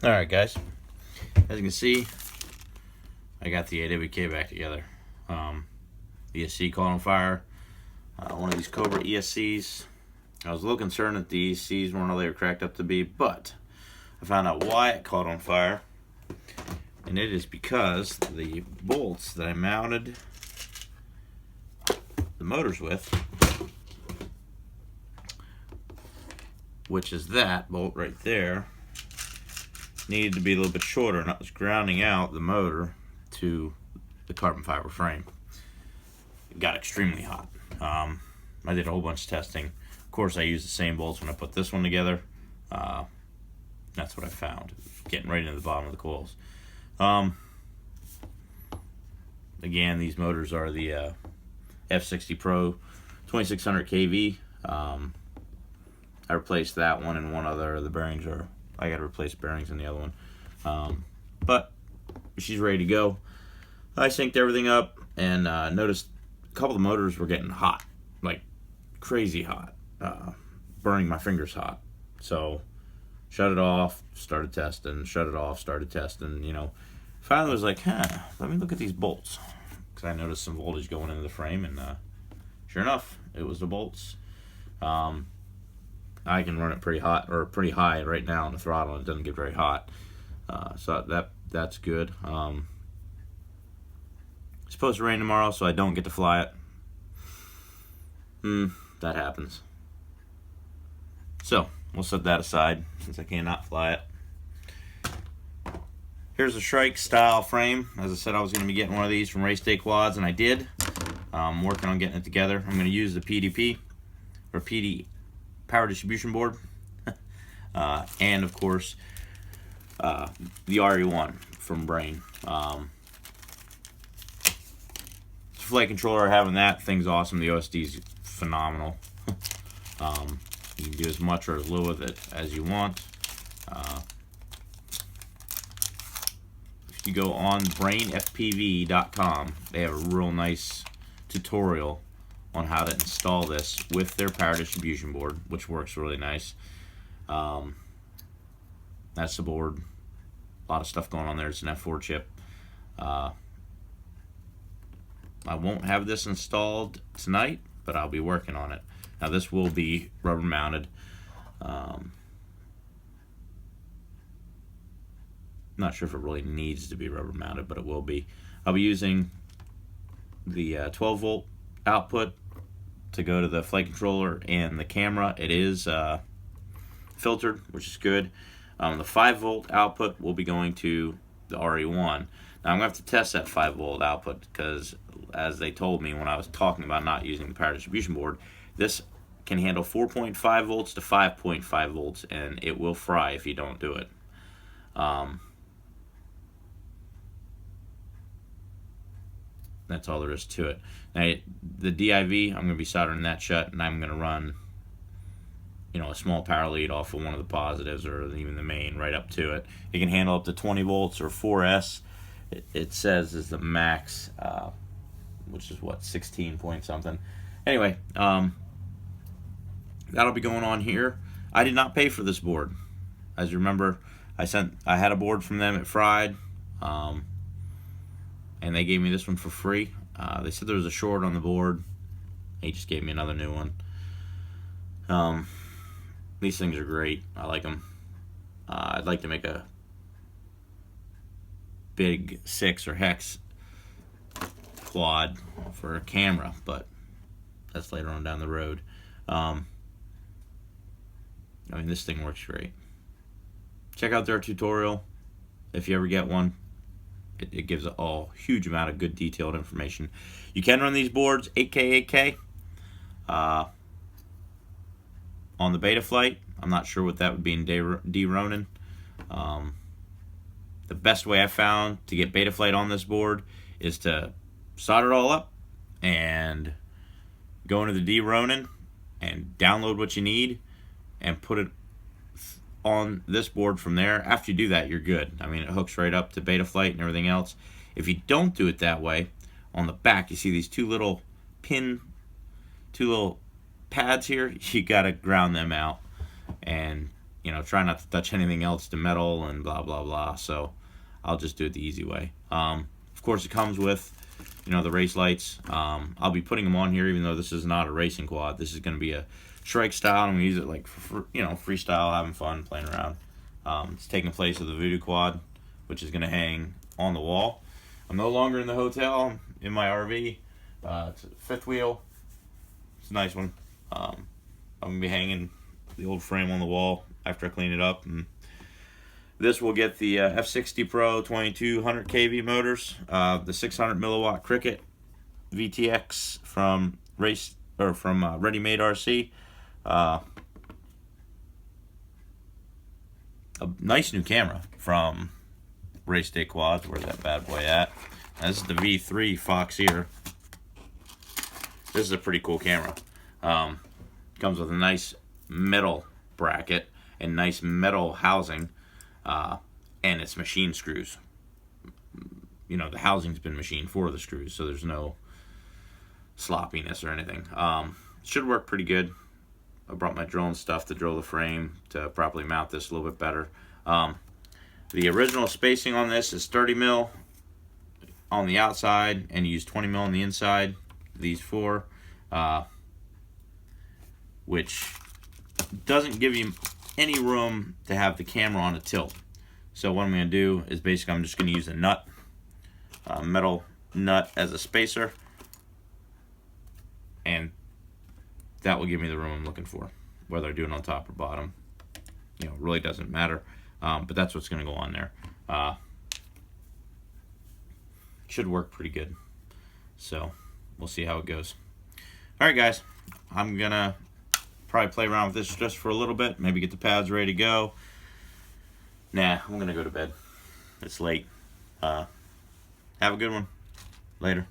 Alright guys, as you can see, I got the AWK back together. ESC caught on fire, one of these Cobra ESCs. I was a little concerned that the ESCs weren't all they were cracked up to be, but I found out why it caught on fire, and it is because the bolts that I mounted the motors with, which is that bolt right there, needed to be a little bit shorter, and that was grounding out the motor to the carbon fiber frame. It got extremely hot. I did a whole bunch of testing. Of course, I used the same bolts when I put this one together. That's what I found, getting right into the bottom of the coils. Again, these motors are the F60 Pro 2600 kV. I replaced that one and one other. The bearings are, I got to replace bearings in the other one. But she's ready to go. I synced everything up and noticed a couple of the motors were getting hot, like crazy hot, burning my fingers hot. So shut it off, started testing, shut it off, started testing, you know. Finally was like, let me look at these bolts. Because I noticed some voltage going into the frame, and sure enough, it was the bolts. I can run it pretty hot, or pretty high right now on the throttle, and it doesn't get very hot. So that's good. It's supposed to rain tomorrow, so I don't get to fly it. That happens. So we'll set that aside since I cannot fly it. Here's a Shrike Style frame. As I said, I was going to be getting one of these from Race Day Quads, and I did. I'm working on getting it together. I'm going to use the PDP, or PD power distribution board, and of course the RE1 from Brain. Flight controller, having that thing's awesome. The OSD's phenomenal. You can do as much or as little with it as you want. If you go on brainfpv.com, they have a real nice tutorial on how to install this with their power distribution board, which works really nice. That's the board. A lot of stuff going on there. It's an F4 chip. I won't have this installed tonight, but I'll be working on it. Now this will be rubber mounted. Not sure if it really needs to be rubber mounted, but it will be. I'll be using the 12 volt output to go to the flight controller and the camera. It is filtered, which is good. The 5 volt output will be going to the RE1. Now I'm going to have to test that 5 volt output because, as they told me when I was talking about not using the power distribution board, this can handle 4.5 volts to 5.5 volts, and it will fry if you don't do it. That's all there is to it. Now, the DIV, I'm going to be soldering that shut, and I'm going to run, a small power lead off of one of the positives or even the main right up to it. It can handle up to 20 volts or 4S. It says is the max, which is what, 16 point something. Anyway, that'll be going on here. I did not pay for this board. As you remember, I had a board from them at Fried, and they gave me this one for free. They said there was a short on the board. They just gave me another new one. These things are great. I like them. I'd like to make a big 6 or hex quad for a camera, but that's later on down the road. This thing works great. Check out their tutorial if you ever get one. It gives a huge amount of good detailed information. You can run these boards 8K on the beta flight. I'm not sure what that would be in D Ronin. The best way I found to get beta flight on this board is to solder it all up and go into the D Ronin and download what you need and put it on this board from there. After you do that, you're good. It hooks right up to beta flight and everything else. If you don't do it that way, on the back you see these two little pads here. You gotta ground them out and you know, try not to touch anything else to metal and blah blah blah. So I'll just do it the easy way. Of course, it comes with, you know, the race lights. I'll be putting them on here, even though this is not a racing quad. This is going to be a Shrike Style. I'm going to use it like for, you know, freestyle, having fun, playing around. It's taking place of the Voodoo quad, which is going to hang on the wall. I'm no longer in the hotel. I'm in my RV. It's a fifth wheel. It's a nice one. I'm going to be hanging the old frame on the wall after I clean it up. And this will get the F60 Pro 2200 kV motors, the 600 milliwatt Cricket VTX from Ready Made RC. A nice new camera from Race Day Quads. Where's that bad boy at? This is the V3 Fox here. This is a pretty cool camera. Comes with a nice metal bracket and nice metal housing, and it's machine screws. You know, the housing's been machined for the screws, so there's no sloppiness or anything. Should work pretty good. I brought my drill and stuff to drill the frame to properly mount this a little bit better. The original spacing on this is 30 mil on the outside, and you use 20 mil on the inside. These four, which doesn't give you any room to have the camera on a tilt. So what I'm going to do is basically I'm just going to use a nut, metal nut as a spacer, and that will give me the room I'm looking for. Whether I do it on top or bottom, you know, really doesn't matter. But that's what's going to go on there. Should work pretty good. So we'll see how it goes. All right, guys. I'm going to probably play around with this just for a little bit. Maybe get the pads ready to go. Nah, I'm going to go to bed. It's late. Have a good one. Later.